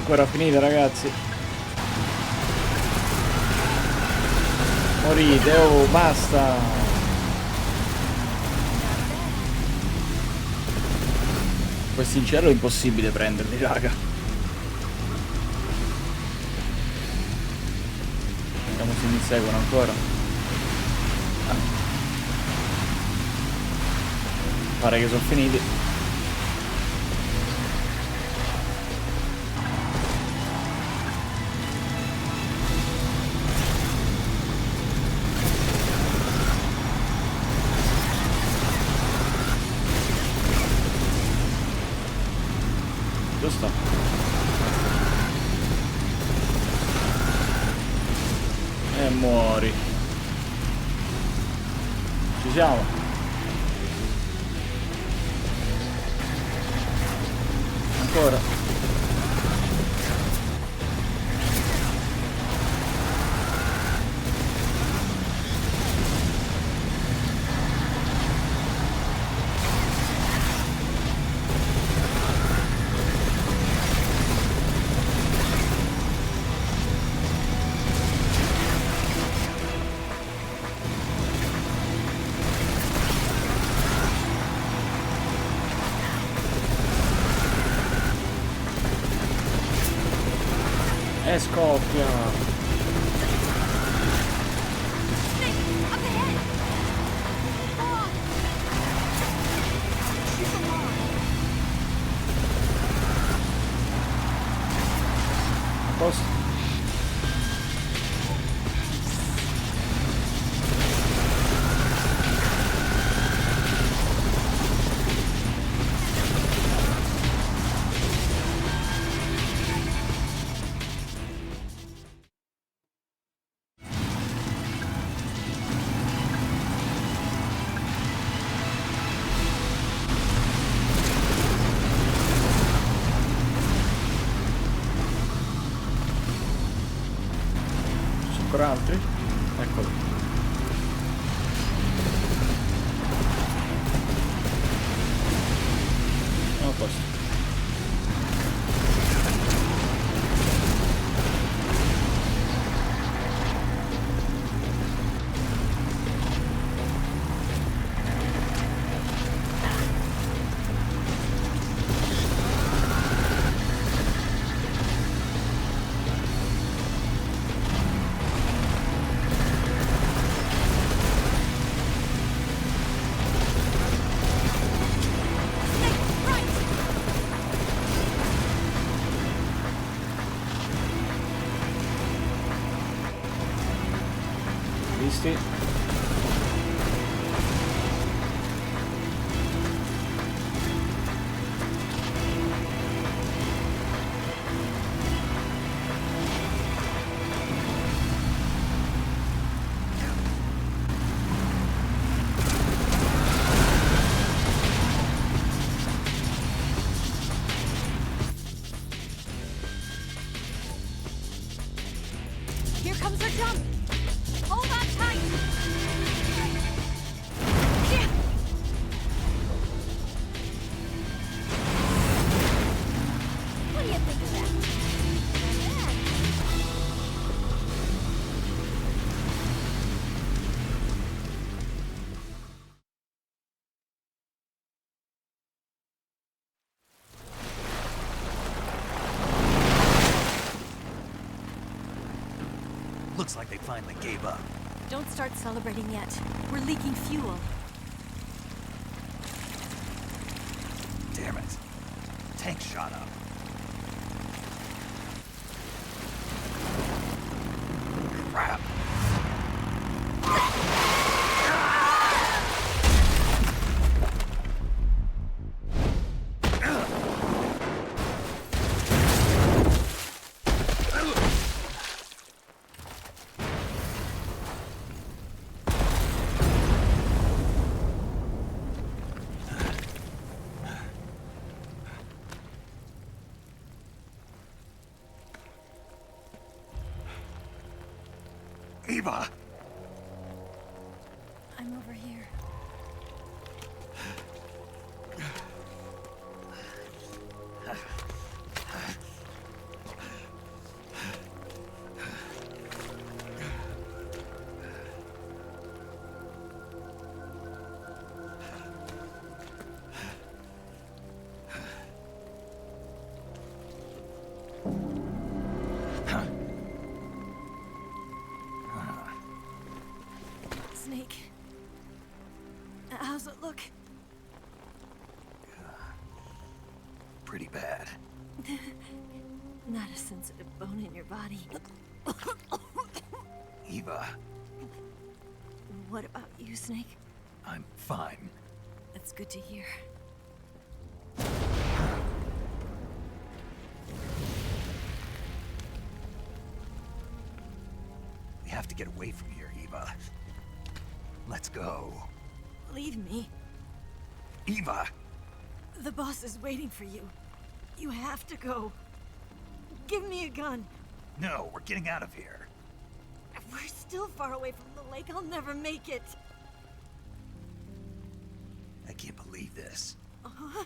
ancora finita, ragazzi. Morite, oh, basta. Questi in cielo è impossibile prenderli, raga. Vediamo se mi seguono ancora. Pare che sono finiti. Giusto? E muori. Ci siamo. Ancora. E scoppia. Posto. Ancora altri? Eccolo. A posto. Visti? Here comes our jump. Hold on tight. Yeah. What do you think of that? Looks like they finally gave up. Don't start celebrating yet. We're leaking fuel. Damn it. Tank shot up. Crap. Eva! I'm over here. pretty bad. Not a sensitive bone in your body. Eva, What about you, Snake? I'm fine. That's good to hear. We have to get away from here, Eva. Let's go. Leave me. Eva! The boss is waiting for you. You have to go. Give me a gun. No, we're getting out of here. We're still far away from the lake. I'll never make it. I can't believe this. I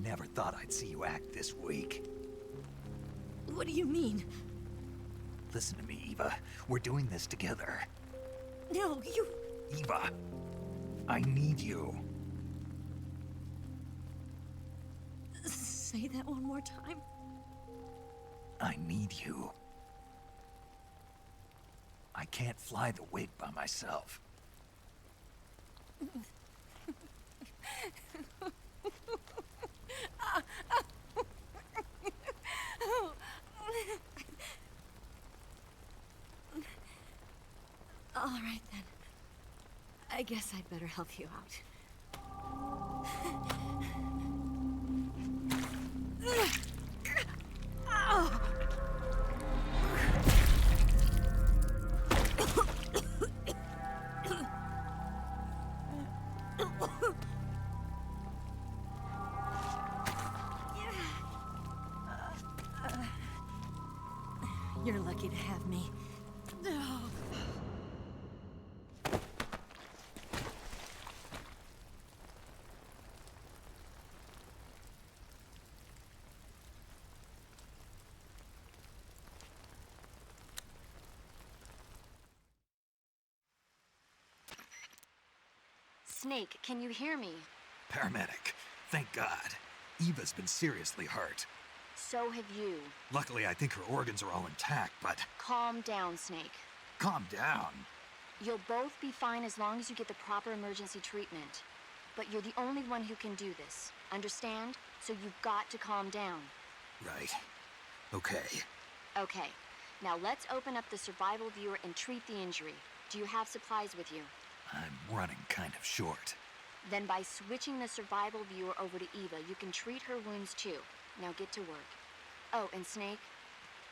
never thought I'd see you act this weak. What do you mean? Listen to me, Eva. We're doing this together. No, you... Eva, I need you. Say that one more time. I need you. I can't fly the wig by myself. All right, then. I guess I'd better help you out. You're lucky to have me. Snake, can you hear me? Paramedic, thank God. Eva's been seriously hurt. So have you. Luckily, I think her organs are all intact, but Calm down, Snake. calm down. You'll both be fine as long as you get the proper emergency treatment. But you're the only one who can do this. Understand? So you've got to calm down. Right. Okay. Okay. Now let's open up the survival viewer and treat the injury. Do you have supplies with you? I'm running kind of short. Then by switching the survival viewer over to Eva, you can treat her wounds too. Now get to work. Oh, and Snake,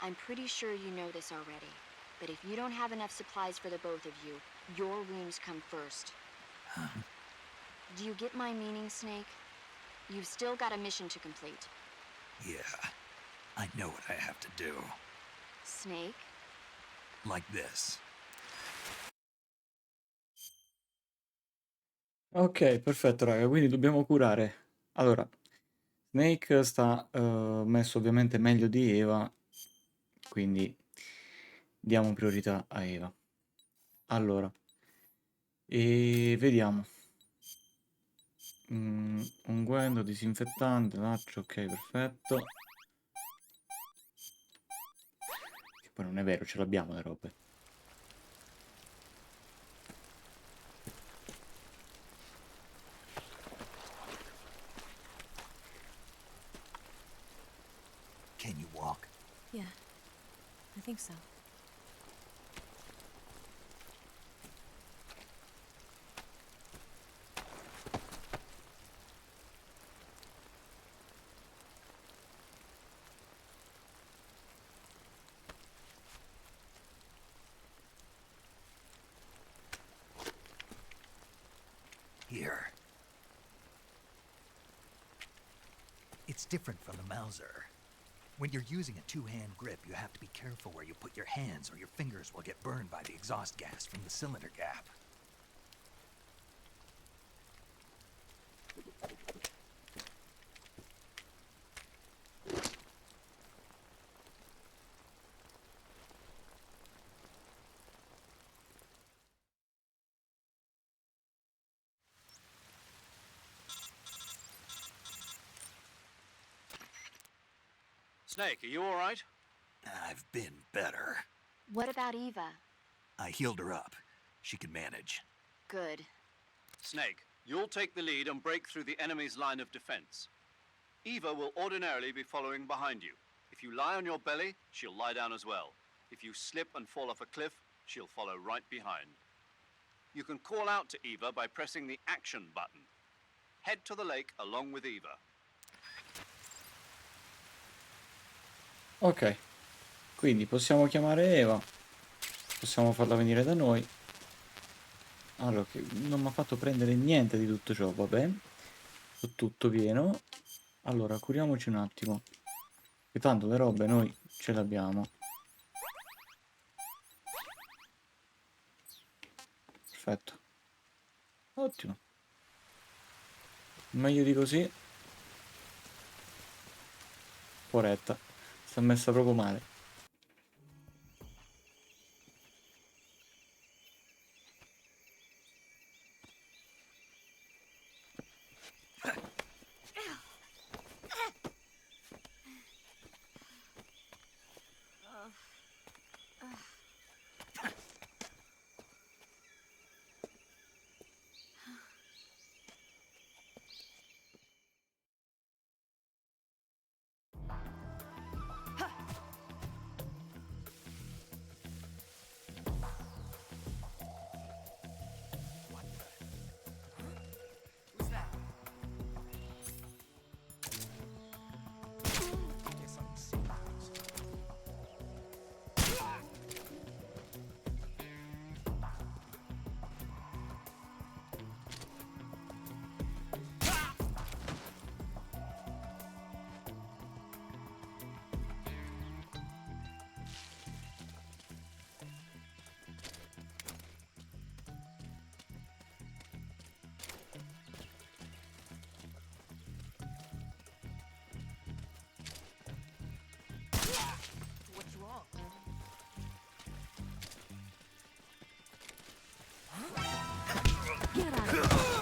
I'm pretty sure you know this already, but if you don't have enough supplies for the both of you, your wounds come first. Do you get my meaning, Snake? You've still got a mission to complete. Yeah. I know what I have to do. Snake? Like this. Ok, perfetto raga, quindi dobbiamo curare. Allora, Snake sta messo ovviamente meglio di Eva, quindi diamo priorità a Eva. Allora, e vediamo. Unguento, disinfettante, laccio, ok, perfetto. Che poi non è vero, ce l'abbiamo le robe. Can you walk? Yeah, I think so. Here. It's different from the Mauser. When you're using a two-hand grip, you have to be careful where you put your hands or your fingers will get burned by the exhaust gas from the cylinder gap. Snake, are you all right? I've been better. What about Eva? I healed her up. She can manage. Good. Snake, you'll take the lead and break through the enemy's line of defense. Eva will ordinarily be following behind you. If you lie on your belly, she'll lie down as well. If you slip and fall off a cliff, she'll follow right behind. You can call out to Eva by pressing the action button. Head to the lake along with Eva. Ok, quindi possiamo chiamare Eva, possiamo farla venire da noi. Allora, che non mi ha fatto prendere niente di tutto ciò, vabbè, ho tutto pieno. Allora, curiamoci un attimo, che tanto le robe noi ce le abbiamo. Perfetto, ottimo, meglio di così. Poretta, sta messa proprio male. What's wrong? Get out of here.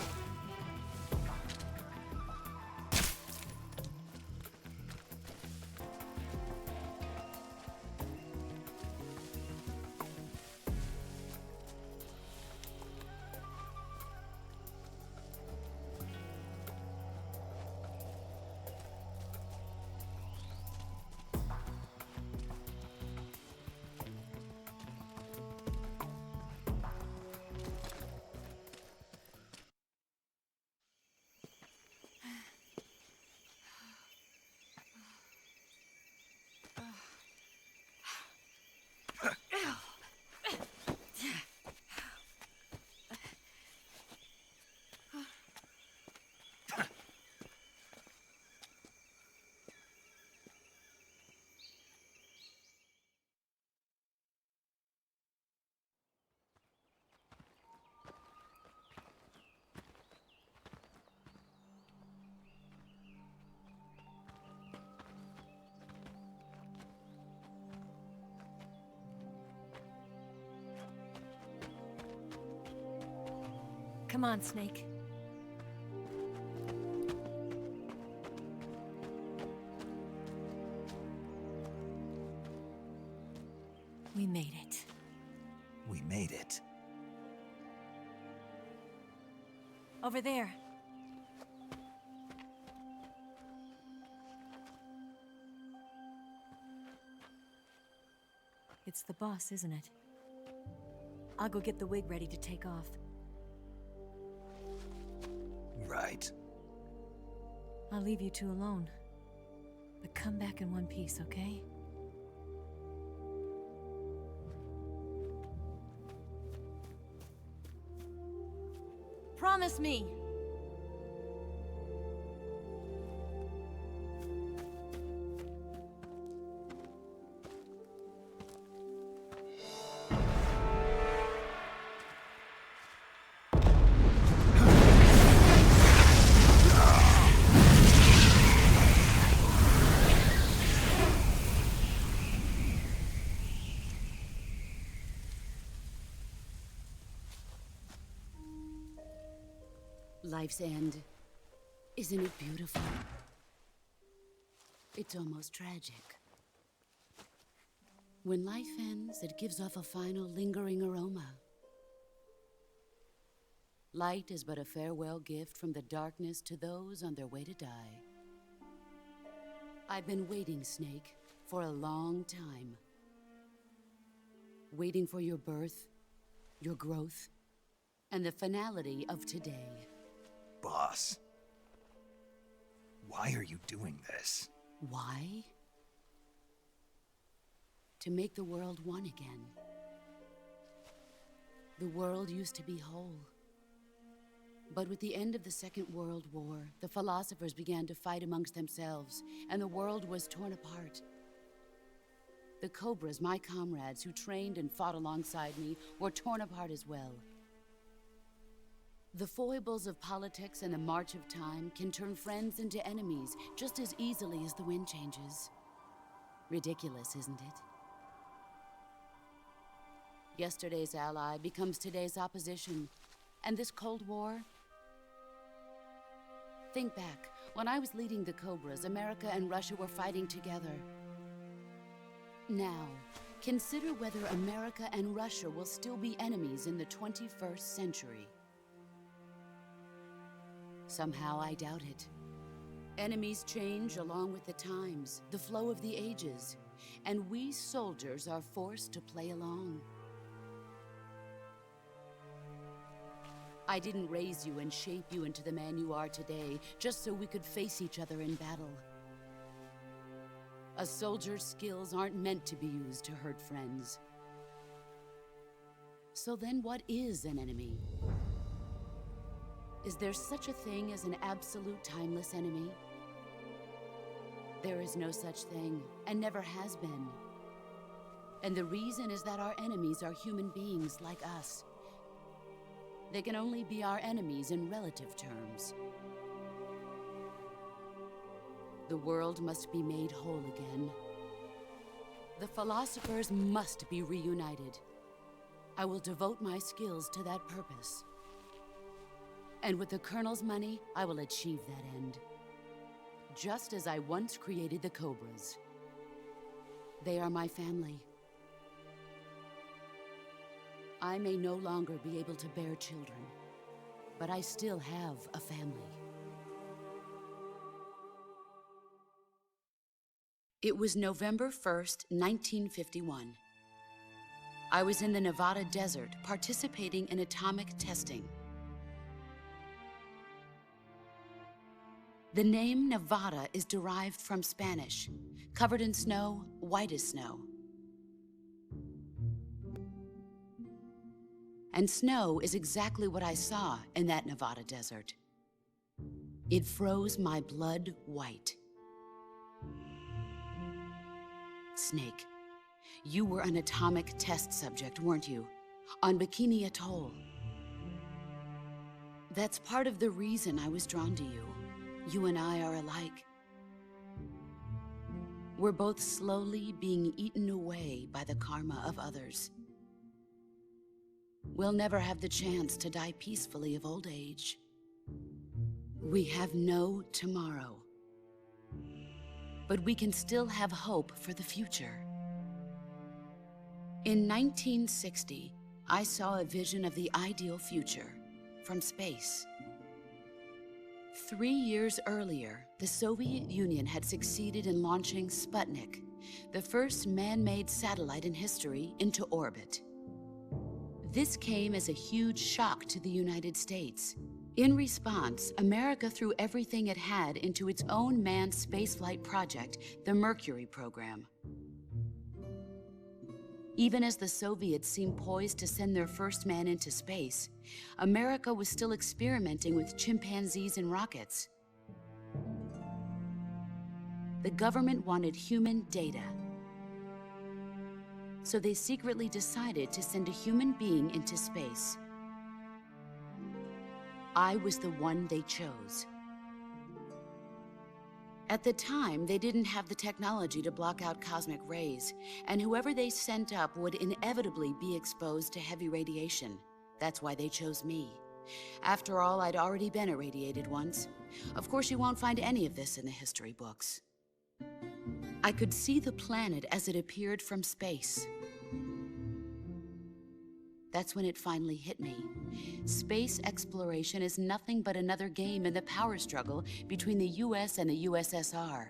Come on, Snake. We made it. We made it. Over there. It's the boss, isn't it? I'll go get the wig ready to take off. Right. I'll leave you two alone. But come back in one piece, okay? Promise me! Life's end. Isn't it beautiful? It's almost tragic. When life ends, it gives off a final lingering aroma. Light is but a farewell gift from the darkness to those on their way to die. I've been waiting, Snake, for a long time. Waiting for your birth, your growth, and the finality of today. Boss, why are you doing this? Why? To make the world one again. The world used to be whole. But with the end of the Second World War, the philosophers began to fight amongst themselves, and the world was torn apart. The Cobras, my comrades who trained and fought alongside me, were torn apart as well. The foibles of politics and the march of time can turn friends into enemies just as easily as the wind changes. Ridiculous, isn't it? Yesterday's ally becomes today's opposition. And this Cold War? Think back. When I was leading the Cobras, America and Russia were fighting together. Now, consider whether America and Russia will still be enemies in the 21st century. Somehow I doubt it. Enemies change along with the times, the flow of the ages, and we soldiers are forced to play along. I didn't raise you and shape you into the man you are today just so we could face each other in battle. A soldier's skills aren't meant to be used to hurt friends. So then what is an enemy? Is there such a thing as an absolute timeless enemy? There is no such thing, and never has been. And the reason is that our enemies are human beings like us. They can only be our enemies in relative terms. The world must be made whole again. The philosophers must be reunited. I will devote my skills to that purpose. And with the Colonel's money, I will achieve that end. Just as I once created the Cobras. They are my family. I may no longer be able to bear children, but I still have a family. It was November 1st, 1951. I was in the Nevada desert participating in atomic testing. The name Nevada is derived from Spanish, covered in snow, white as snow. And snow is exactly what I saw in that Nevada desert. It froze my blood white. Snake, you were an atomic test subject, weren't you? On Bikini Atoll. That's part of the reason I was drawn to you. You and I are alike. We're both slowly being eaten away by the karma of others. We'll never have the chance to die peacefully of old age. We have no tomorrow. But we can still have hope for the future. In 1960, I saw a vision of the ideal future from space. 3 years earlier, the Soviet Union had succeeded in launching Sputnik, the first man-made satellite in history, into orbit. This came as a huge shock to the United States. In response, America threw everything it had into its own manned spaceflight project, the Mercury program. Even as the Soviets seemed poised to send their first man into space, America was still experimenting with chimpanzees and rockets. The government wanted human data. So they secretly decided to send a human being into space. I was the one they chose. At the time, they didn't have the technology to block out cosmic rays, and whoever they sent up would inevitably be exposed to heavy radiation. That's why they chose me. After all, I'd already been irradiated once. Of course, you won't find any of this in the history books. I could see the planet as it appeared from space. That's when it finally hit me. Space exploration is nothing but another game in the power struggle between the US and the USSR.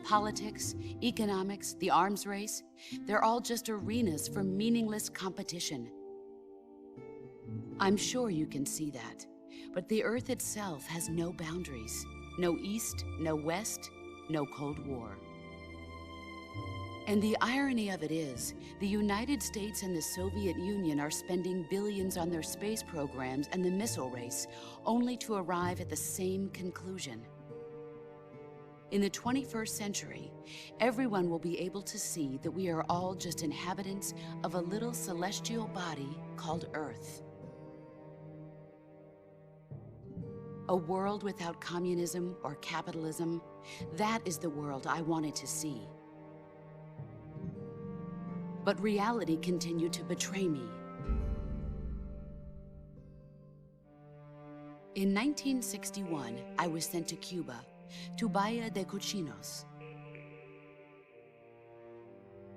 Politics, economics, the arms race, they're all just arenas for meaningless competition. I'm sure you can see that, but the Earth itself has no boundaries. No East, no West, no Cold War. And the irony of it is, the United States and the Soviet Union are spending billions on their space programs and the missile race, only to arrive at the same conclusion. In the 21st century, everyone will be able to see that we are all just inhabitants of a little celestial body called Earth. A world without communism or capitalism, that is the world I wanted to see. But reality continued to betray me. In 1961, I was sent to Cuba, to Bahia de Cochinos.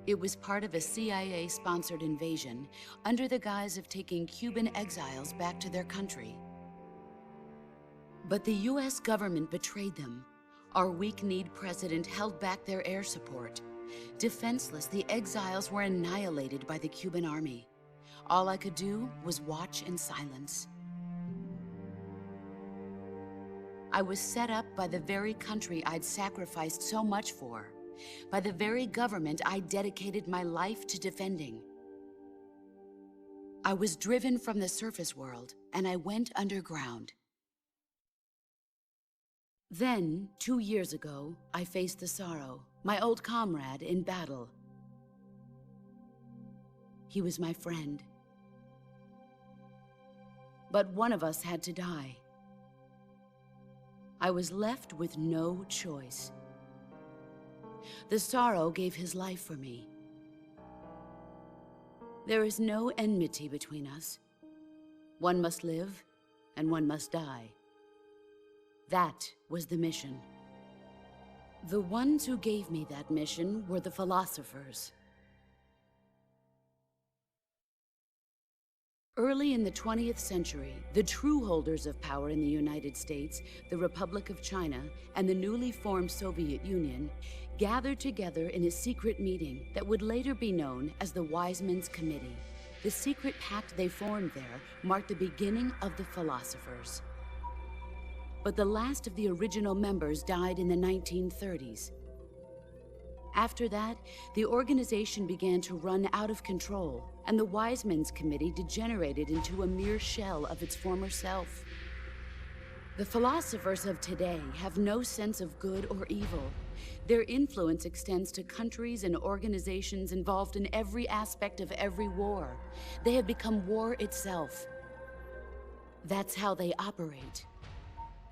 It was part of a CIA-sponsored invasion under the guise of taking Cuban exiles back to their country. But the US government betrayed them. Our weak-kneed president held back their air support. Defenseless, the exiles were annihilated by the Cuban army. All I could do was watch in silence. I was set up by the very country I'd sacrificed so much for, by the very government I dedicated my life to defending. I was driven from the surface world, and I went underground. Then, 2 years ago, I faced the Sorrow, my old comrade in battle. He was my friend. But one of us had to die. I was left with no choice. The Sorrow gave his life for me. There is no enmity between us. One must live, and one must die. That was the mission. The ones who gave me that mission were the philosophers. Early in the 20th century, the true holders of power in the United States, the Republic of China, and the newly formed Soviet Union gathered together in a secret meeting that would later be known as the Wise Men's Committee. The secret pact they formed there marked the beginning of the philosophers. But the last of the original members died in the 1930s. After that, the organization began to run out of control, and the Wise Men's Committee degenerated into a mere shell of its former self. The philosophers of today have no sense of good or evil. Their influence extends to countries and organizations involved in every aspect of every war. They have become war itself. That's how they operate.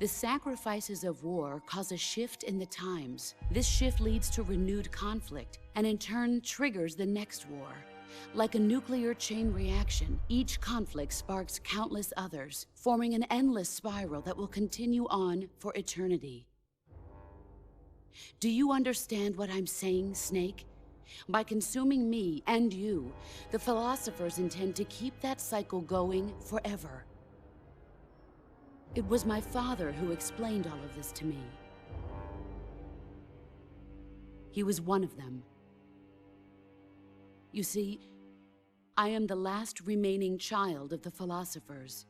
The sacrifices of war cause a shift in the times. This shift leads to renewed conflict, and in turn triggers the next war. Like a nuclear chain reaction, each conflict sparks countless others, forming an endless spiral that will continue on for eternity. Do you understand what I'm saying, Snake? By consuming me and you, the philosophers intend to keep that cycle going forever. It was my father who explained all of this to me. He was one of them. You see, I am the last remaining child of the philosophers.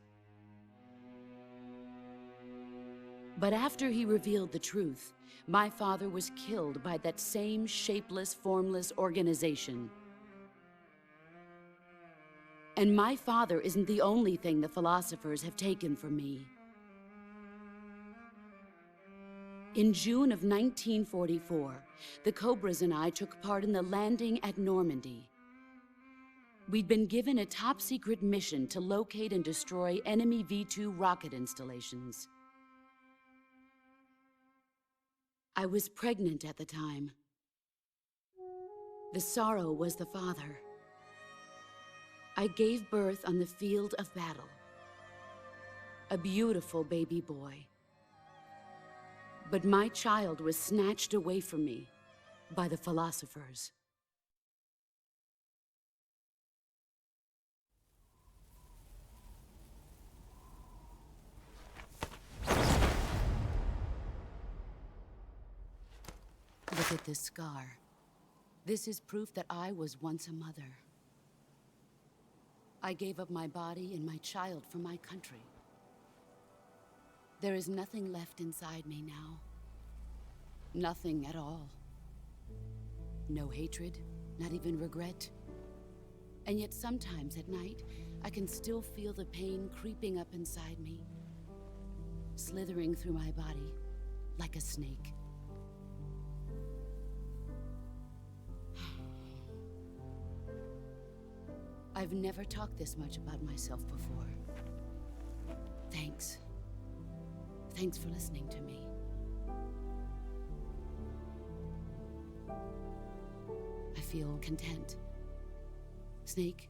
But after he revealed the truth, my father was killed by that same shapeless, formless organization. And my father isn't the only thing the philosophers have taken from me. In June of 1944, the Cobras and I took part in the landing at Normandy. We'd been given a top-secret mission to locate and destroy enemy V-2 rocket installations. I was pregnant at the time. The Sorrow was the father. I gave birth on the field of battle. A beautiful baby boy. But my child was snatched away from me by the philosophers. Look at this scar. This is proof that I was once a mother. I gave up my body and my child for my country. There is nothing left inside me now. Nothing at all. No hatred, not even regret. And yet sometimes at night, I can still feel the pain creeping up inside me, slithering through my body like a snake. I've never talked this much about myself before. Thanks. Thanks for listening to me. I feel content. Snake?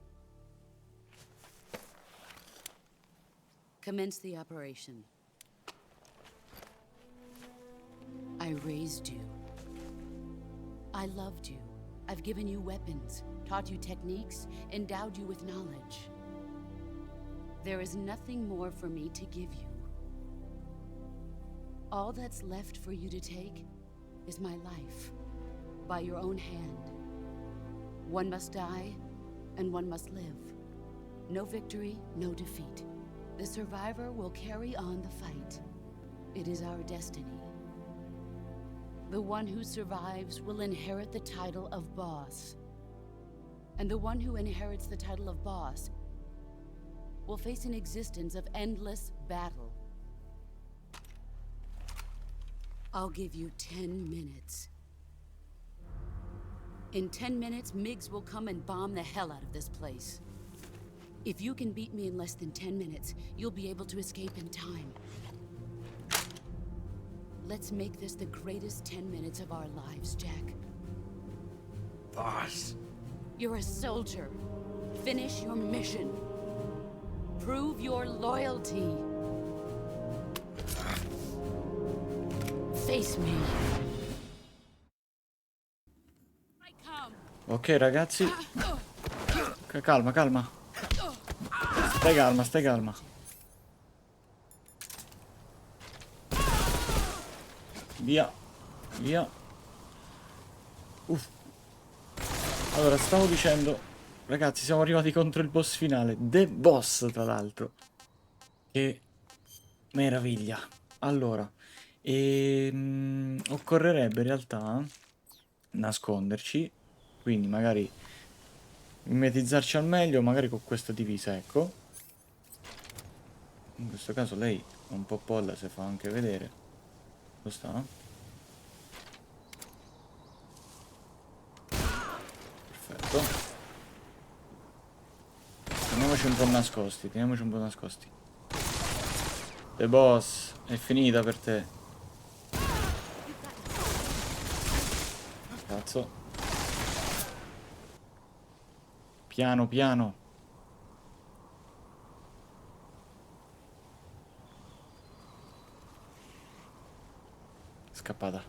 Commence the operation. I raised you. I loved you. I've given you weapons, taught you techniques, endowed you with knowledge. There is nothing more for me to give you. All that's left for you to take is my life, by your own hand. One must die, and one must live. No victory, no defeat. The survivor will carry on the fight. It is our destiny. The one who survives will inherit the title of boss. And the one who inherits the title of boss will face an existence of endless battle. I'll give you 10 minutes. In 10 minutes, Miggs will come and bomb the hell out of this place. If you can beat me in less than 10 minutes, you'll be able to escape in time. Let's make this the greatest 10 minutes of our lives, Jack. Boss. You're a soldier. Finish your mission. Prove your loyalty. Face me. Ok ragazzi. Calma, calma. Stai calma, stai calma. Via. Via. Uff. Allora, stavo dicendo, ragazzi, siamo arrivati contro il boss finale. The boss, tra l'altro. Che meraviglia. Allora, occorrerebbe in realtà nasconderci. Quindi magari mimetizzarci al meglio, magari con questa divisa, ecco. In questo caso lei è un po' polla, se fa anche vedere. Dove sta? Perfetto. Teniamoci un po' nascosti, teniamoci un po' nascosti. The boss, è finita per te. Cazzo. Piano, piano. Scappata.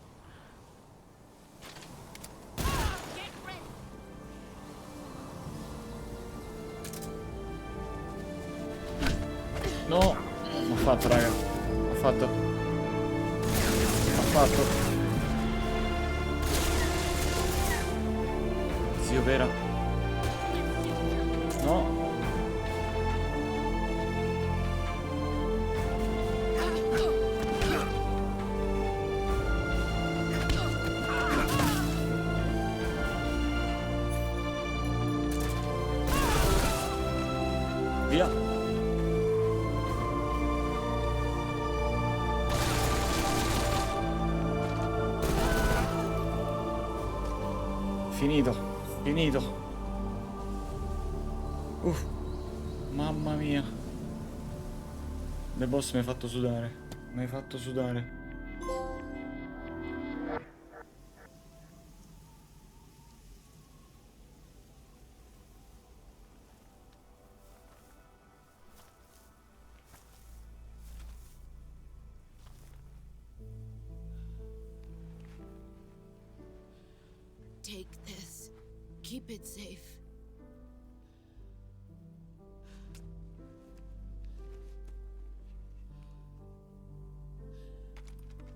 No, ho fatto, raga. Ho fatto. Ho fatto. Zio Vera. No. Via. Finito, finito. Mamma mia. The boss mi hai fatto sudare. Mi hai fatto sudare. Take this. Keep it safe.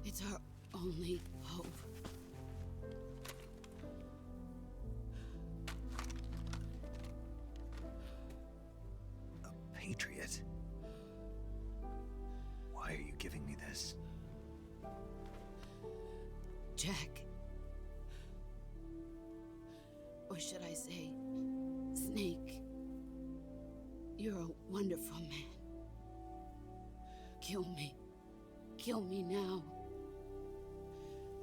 It's our only hope. Patriot. Why are you giving me this? Jack. Or should I say, Snake. You're a wonderful man. Kill me. Kill me now.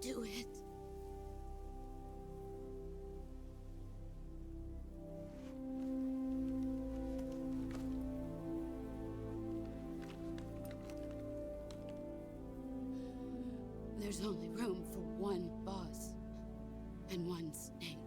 Do it. There's only room for one boss and one Snake.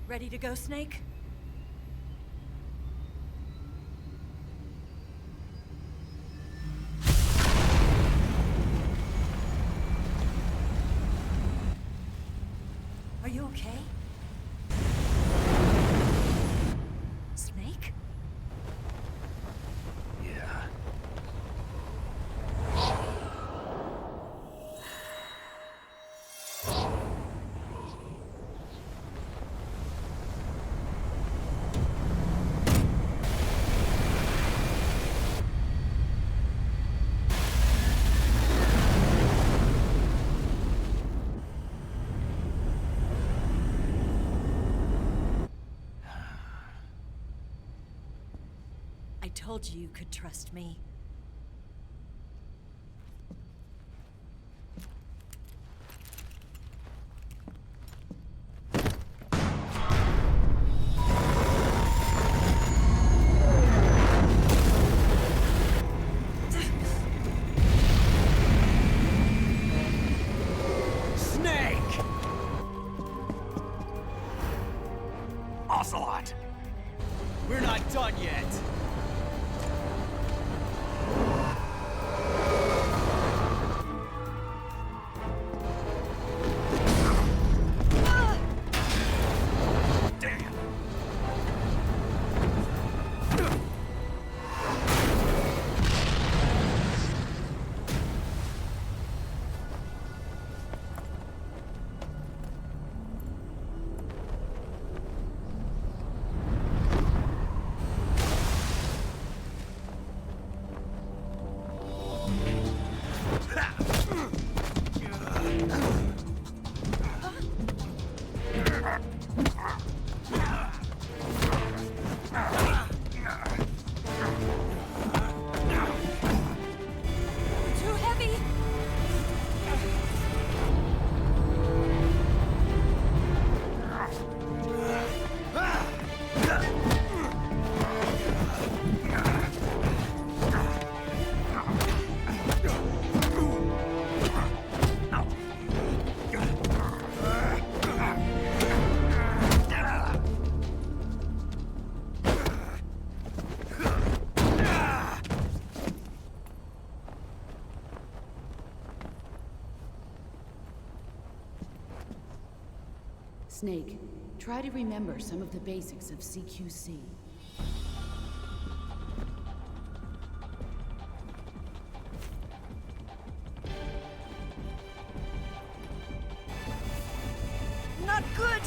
Ready to go, Snake? Are you okay? Snake? Yeah. I told you you could trust me. Snake! Ocelot! We're not done yet. Snake, try to remember some of the basics of CQC. Not good!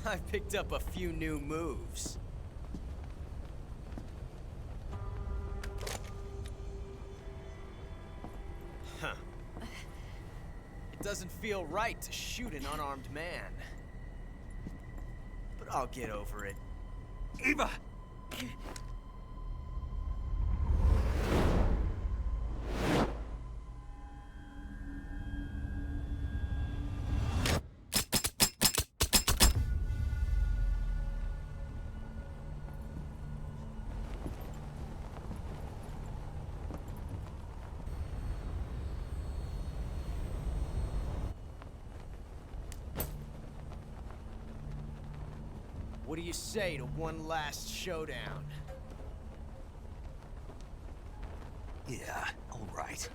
I've picked up a few new moves. Huh. It doesn't feel right to shoot an unarmed man. But I'll get over it. Eva! What do you say to one last showdown? Yeah, all right.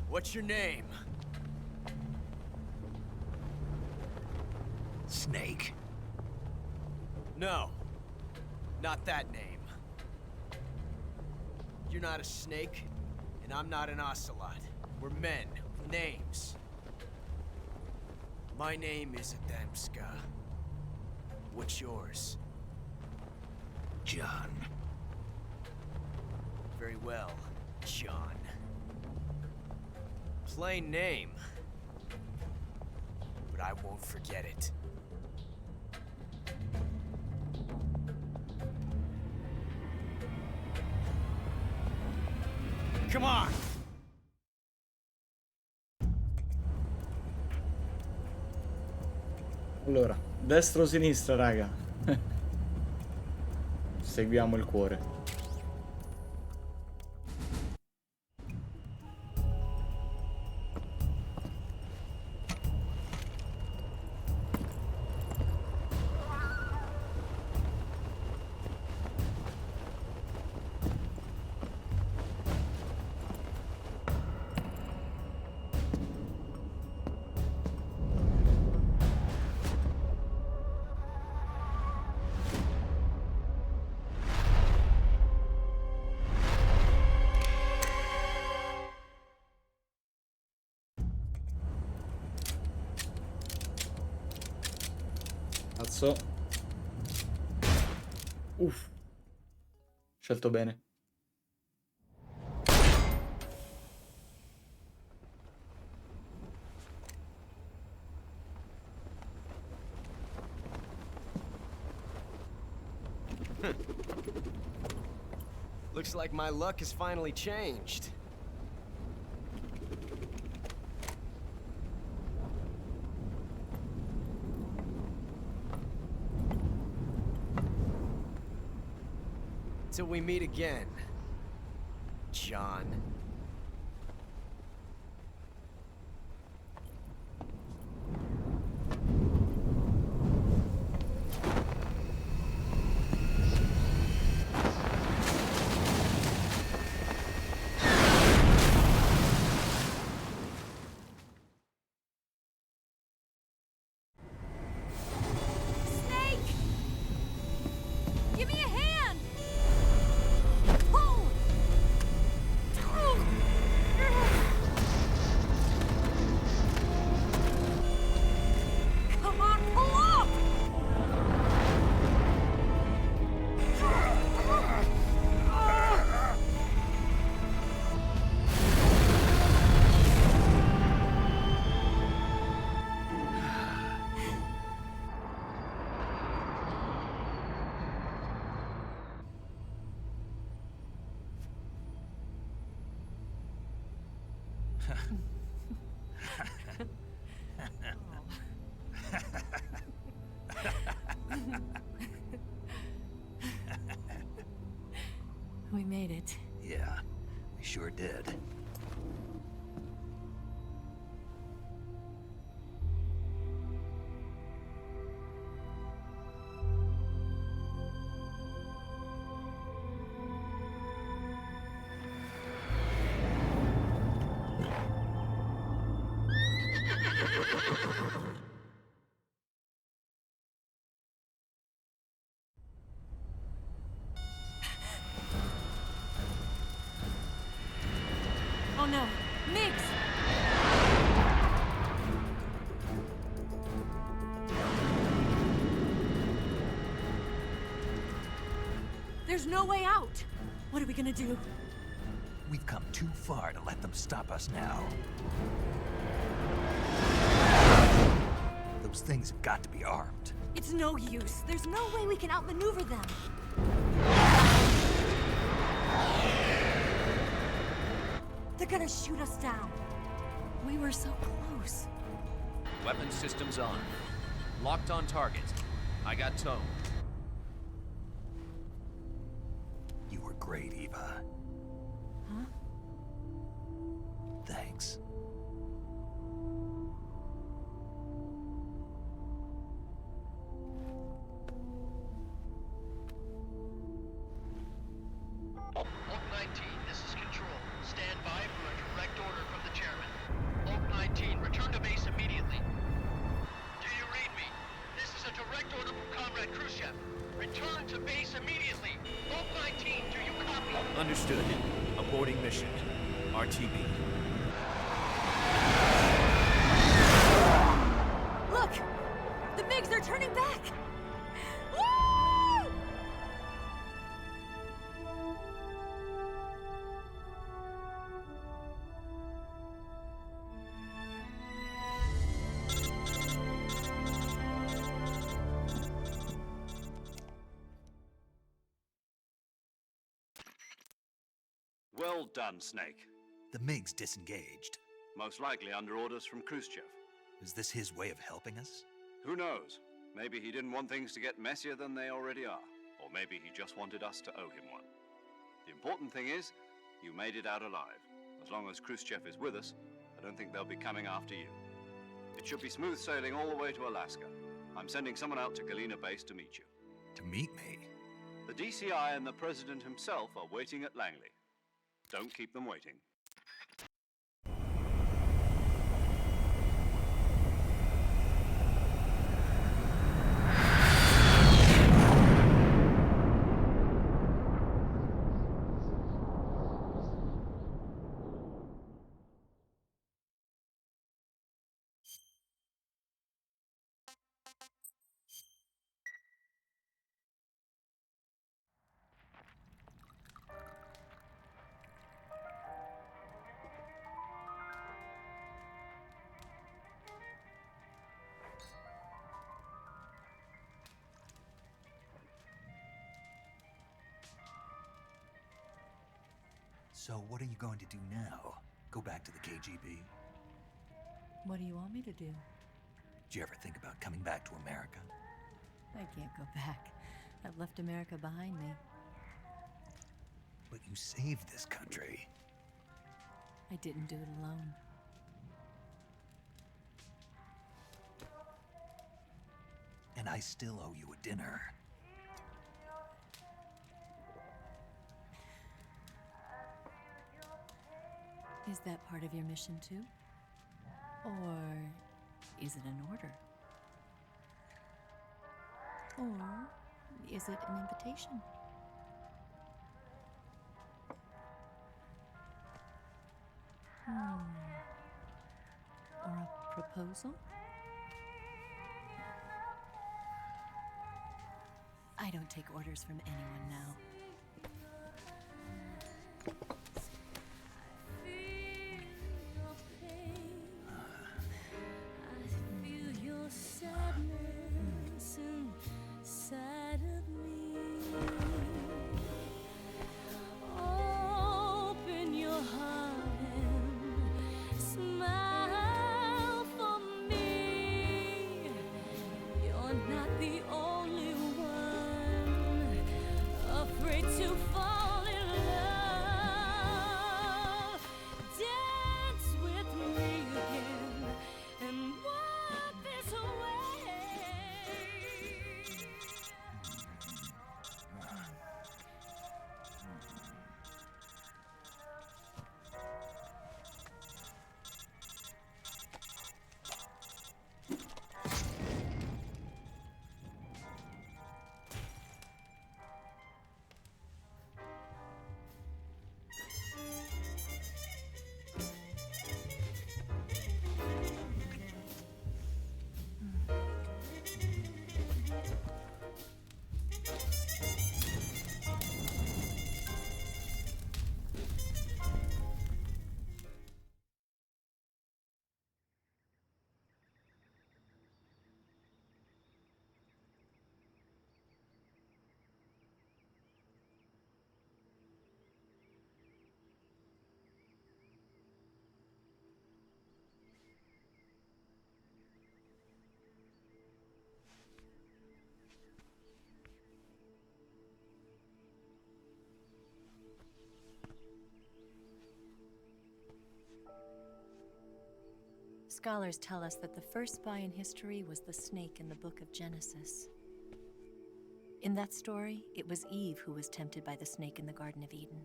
What's your name? Snake. No. Not that name. You're not a snake, and I'm not an ocelot. We're men with names. My name is Adamska. What's yours? John. Very well, John. Plain name. But I won't forget it. Come on! Allora, destra o sinistra, raga? Seguiamo il cuore. Cazzo. Uff. Scelto bene. Looks like my luck has finally changed. Till we meet again, John. Snake! Give me a hand! Pull! Come on, pull up! We made it. Yeah, we sure did. Oh no, Miggs! There's no way out! What are we gonna do? We've come too far to let them stop us now. Those things have got to be armed. It's no use. There's no way we can outmaneuver them. They're gonna shoot us down. We were so close. Weapon systems on. Locked on target. I got towed. You were great, Eva. Huh? Thanks. Oak 19, this is Control. Stand by for a direct order from the chairman. Oak 19, return to base immediately. Do you read me? This is a direct order from Comrade Khrushchev. Return to base immediately. Oak 19, do you copy? Understood. Aborting mission. RTB. Look! The MiGs are turning back! Woo! Well done, Snake. The MiGs disengaged. Most likely under orders from Khrushchev. Is this his way of helping us? Who knows? Maybe he didn't want things to get messier than they already are. Or maybe he just wanted us to owe him one. The important thing is, you made it out alive. As long as Khrushchev is with us, I don't think they'll be coming after you. It should be smooth sailing all the way to Alaska. I'm sending someone out to Galena Base to meet you. To meet me? The DCI and the President himself are waiting at Langley. Don't keep them waiting. So what are you going to do now? Go back to the KGB? What do you want me to do? Did you ever think about coming back to America? I can't go back. I've left America behind me. But you saved this country. I didn't do it alone. And I still owe you a dinner. Is that part of your mission too? Or is it an order? Or is it an invitation? Or a proposal? I don't take orders from anyone now. Scholars tell us that the first spy in history was the snake in the book of Genesis. In that story, it was Eve who was tempted by the snake in the Garden of Eden.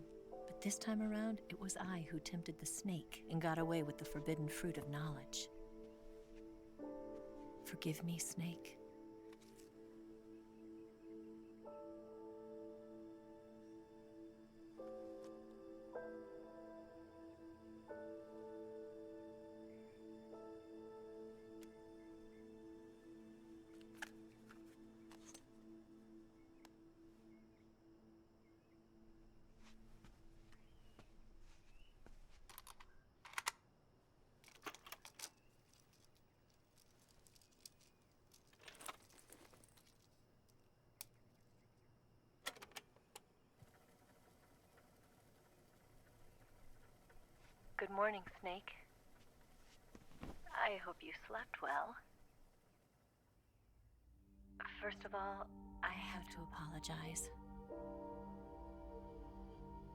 But this time around, it was I who tempted the snake and got away with the forbidden fruit of knowledge. Forgive me, snake. Good morning, Snake. I hope you slept well. First of all, I have to apologize.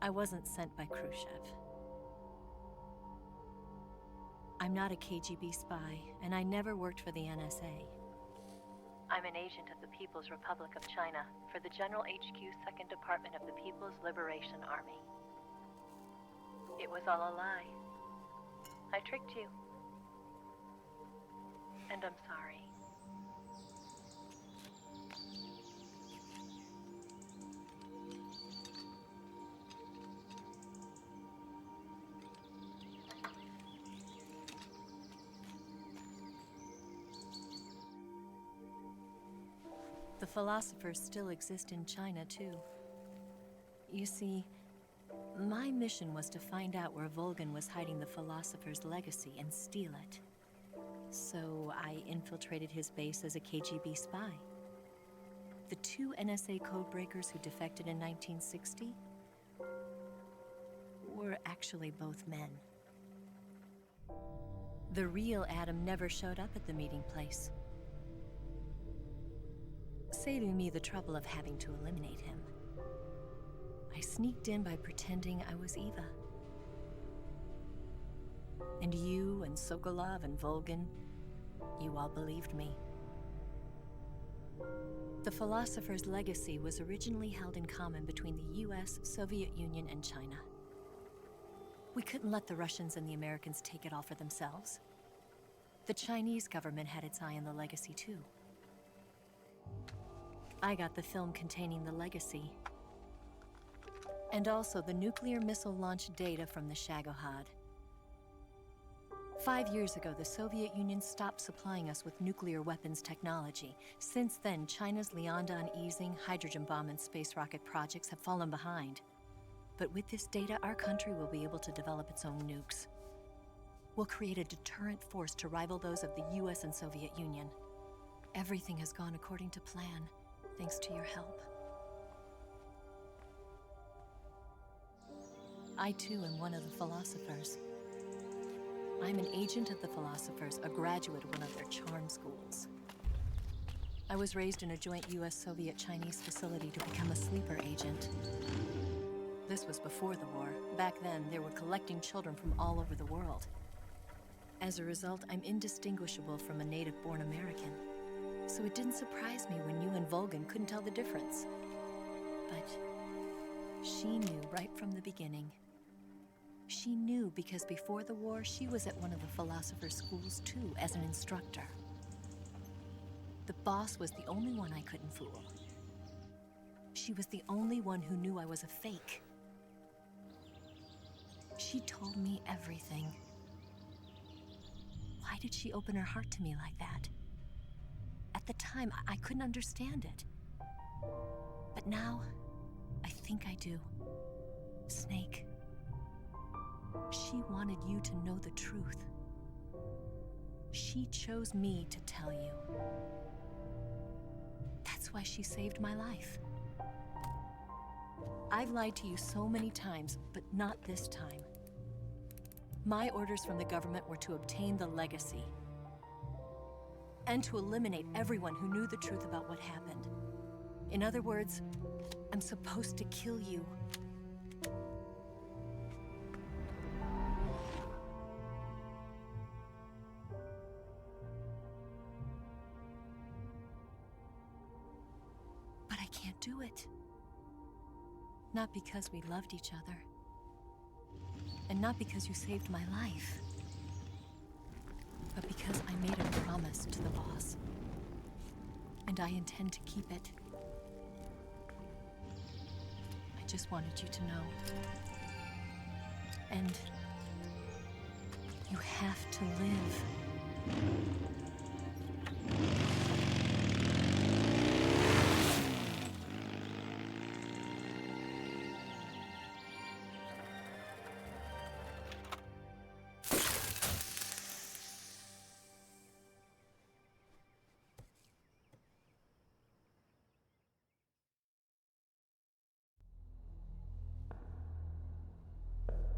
I wasn't sent by Khrushchev. I'm not a KGB spy, and I never worked for the NSA. I'm an agent of the People's Republic of China for the General HQ 2nd Department of the People's Liberation Army. It was all a lie. I tricked you. And I'm sorry. The philosophers still exist in China, too. You see, my mission was to find out where Volgan was hiding the philosopher's legacy and steal it. So I infiltrated his base as a KGB spy. The 2 NSA codebreakers who defected in 1960 were actually both men. The real Adam never showed up at the meeting place, saving me the trouble of having to eliminate him. I sneaked in by pretending I was Eva. And you and Sokolov and Volgin, you all believed me. The philosopher's legacy was originally held in common between the US, Soviet Union, and China. We couldn't let the Russians and the Americans take it all for themselves. The Chinese government had its eye on the legacy too. I got the film containing the legacy, and also the nuclear missile launch data from the Shagohod. 5 years ago, the Soviet Union stopped supplying us with nuclear weapons technology. Since then, China's Liaodong easing, hydrogen bomb, and space rocket projects have fallen behind. But with this data, our country will be able to develop its own nukes. We'll create a deterrent force to rival those of the US and Soviet Union. Everything has gone according to plan, thanks to your help. I too am one of the philosophers. I'm an agent of the philosophers, a graduate of one of their charm schools. I was raised in a joint US-Soviet-Chinese facility to become a sleeper agent. This was before the war. Back then, they were collecting children from all over the world. As a result, I'm indistinguishable from a native-born American. So it didn't surprise me when you and Volgin couldn't tell the difference. But she knew right from the beginning. She knew because before the war, she was at one of the philosopher's schools too, as an instructor. The boss was the only one I couldn't fool. She was the only one who knew I was a fake. She told me everything. Why did she open her heart to me like that? At the time, I couldn't understand it. But now, I think I do. Snake. She wanted you to know the truth. She chose me to tell you. That's why she saved my life. I've lied to you so many times, but not this time. My orders from the government were to obtain the legacy and to eliminate everyone who knew the truth about what happened. In other words, I'm supposed to kill you. But I can't do it. Not because we loved each other. And not because you saved my life. But because I made a promise to the boss. And I intend to keep it. I just wanted you to know. And you have to live.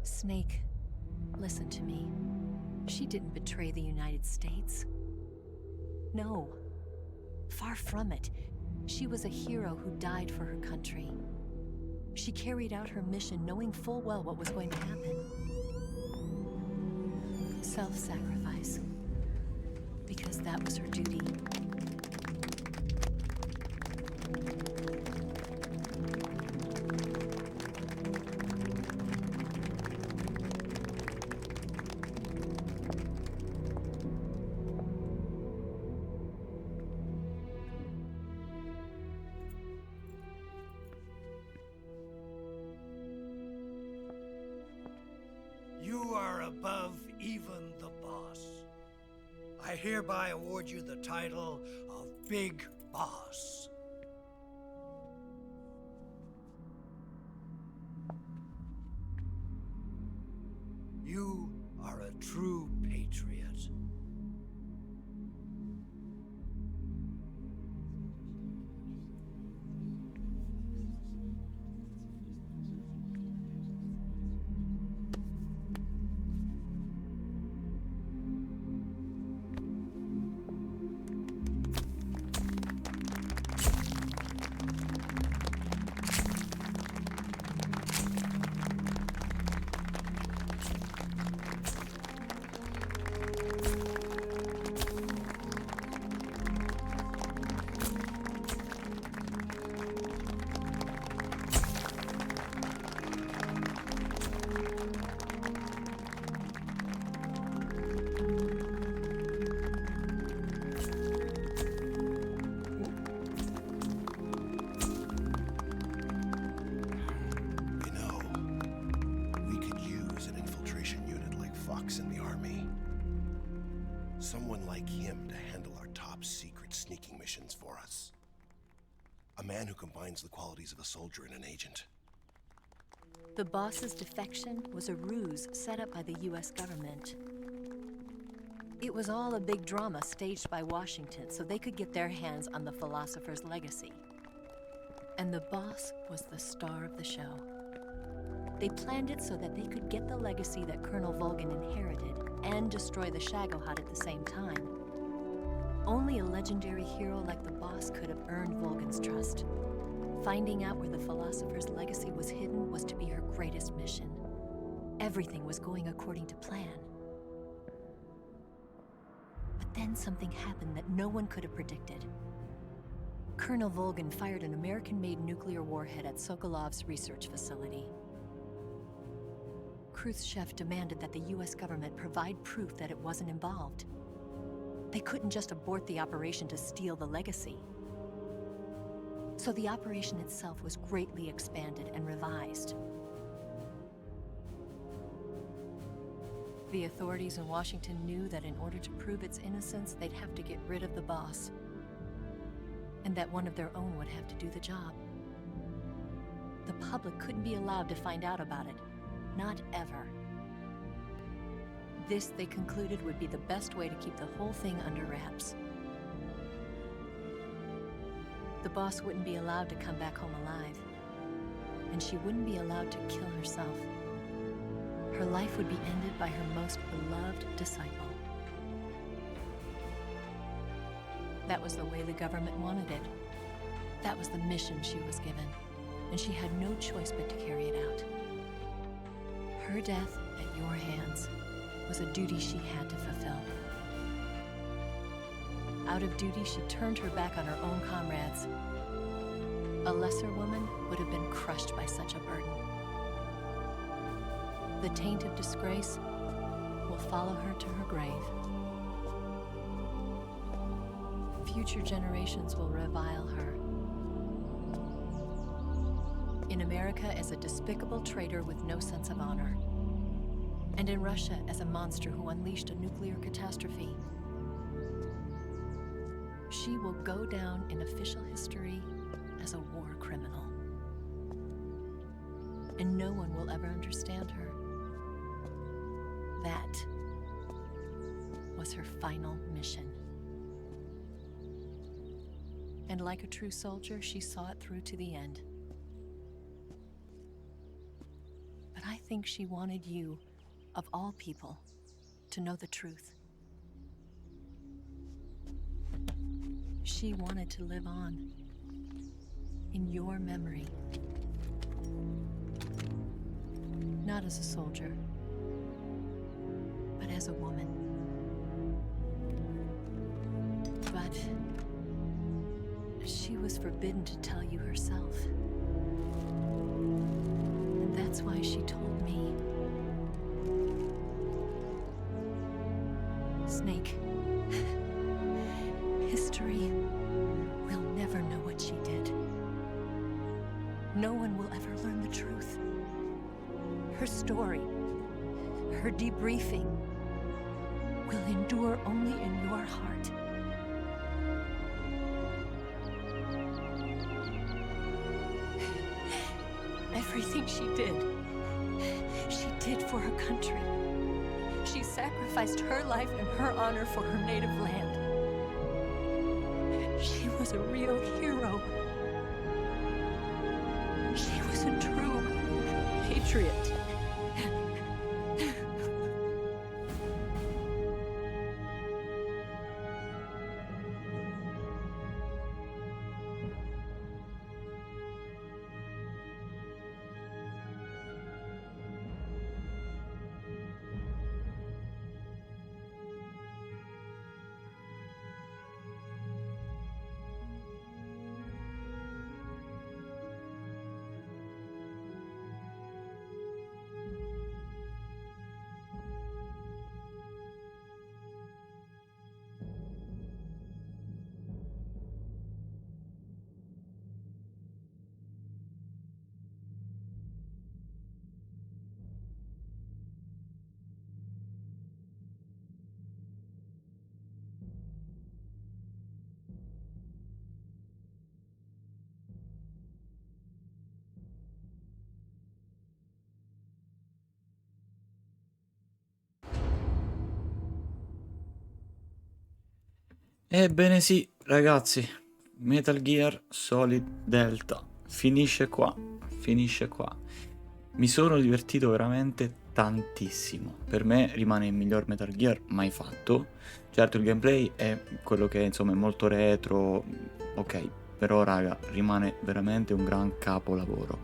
Snake, listen to me. She didn't betray the United States. No. Far from it. She was a hero who died for her country. She carried out her mission knowing full well what was going to happen. Self-sacrifice. Because that was her duty. You are above even the boss. I hereby award you the title of Big Boss. You are a true patriot. ranks in the army. Someone like him to handle our top secret sneaking missions for us. A man who combines the qualities of a soldier and an agent. The boss's defection was a ruse set up by the US government. It was all a big drama staged by Washington so they could get their hands on the philosopher's legacy. And the boss was the star of the show. They planned it so that they could get the legacy that Colonel Volgan inherited and destroy the Shagohod at the same time. Only a legendary hero like the boss could have earned Volgan's trust. Finding out where the philosopher's legacy was hidden was to be her greatest mission. Everything was going according to plan. But then something happened that no one could have predicted. Colonel Volgan fired an American-made nuclear warhead at Sokolov's research facility. Khrushchev demanded that the US government provide proof that it wasn't involved. They couldn't just abort the operation to steal the legacy. So the operation itself was greatly expanded and revised. The authorities in Washington knew that in order to prove its innocence, they'd have to get rid of the boss, and that one of their own would have to do the job. The public couldn't be allowed to find out about it, not ever. This, they concluded, would be the best way to keep the whole thing under wraps. The boss wouldn't be allowed to come back home alive, and she wouldn't be allowed to kill herself. Her life would be ended by her most beloved disciple. That was the way the government wanted it. That was the mission she was given, and she had no choice but to carry it out. Her death at your hands was a duty she had to fulfill. Out of duty, she turned her back on her own comrades. A lesser woman would have been crushed by such a burden. The taint of disgrace will follow her to her grave. Future generations will revile her. In America as a despicable traitor with no sense of honor. And in Russia as a monster who unleashed a nuclear catastrophe. She will go down in official history as a war criminal. And no one will ever understand her. That was her final mission. And like a true soldier, she saw it through to the end. But I think she wanted you, of all people, to know the truth. She wanted to live on in your memory. Not as a soldier, but as a woman. But she was forbidden to tell you herself. And that's why she told me. Snake, history will never know what she did. No one will ever learn the truth. Her story, her debriefing, will endure only in your heart. Everything she did for her country. She sacrificed her life and her honor for her native land. She was a real hero. She was a true patriot. Ebbene sì, ragazzi, Metal Gear Solid Delta finisce qua, finisce qua. Mi sono divertito veramente tantissimo. Per me rimane il miglior Metal Gear mai fatto. Certo il gameplay è quello che insomma è molto retro, ok, però raga, rimane veramente un gran capolavoro.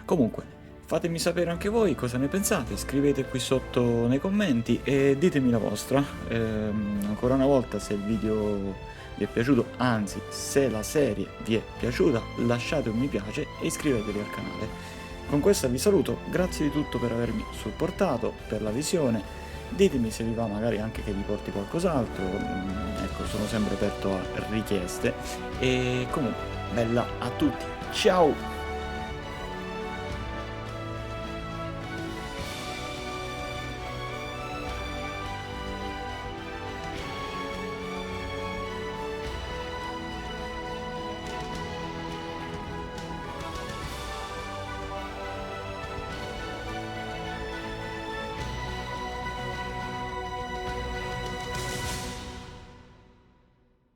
Comunque, fatemi sapere anche voi cosa ne pensate, scrivete qui sotto nei commenti e ditemi la vostra. Ancora una volta, se il video vi è piaciuto, anzi se la serie vi è piaciuta, lasciate un mi piace e iscrivetevi al canale. Con questo vi saluto, grazie di tutto per avermi supportato, per la visione. Ditemi se vi va magari anche che vi porti qualcos'altro, ecco, sono sempre aperto a richieste. E comunque, bella a tutti, ciao!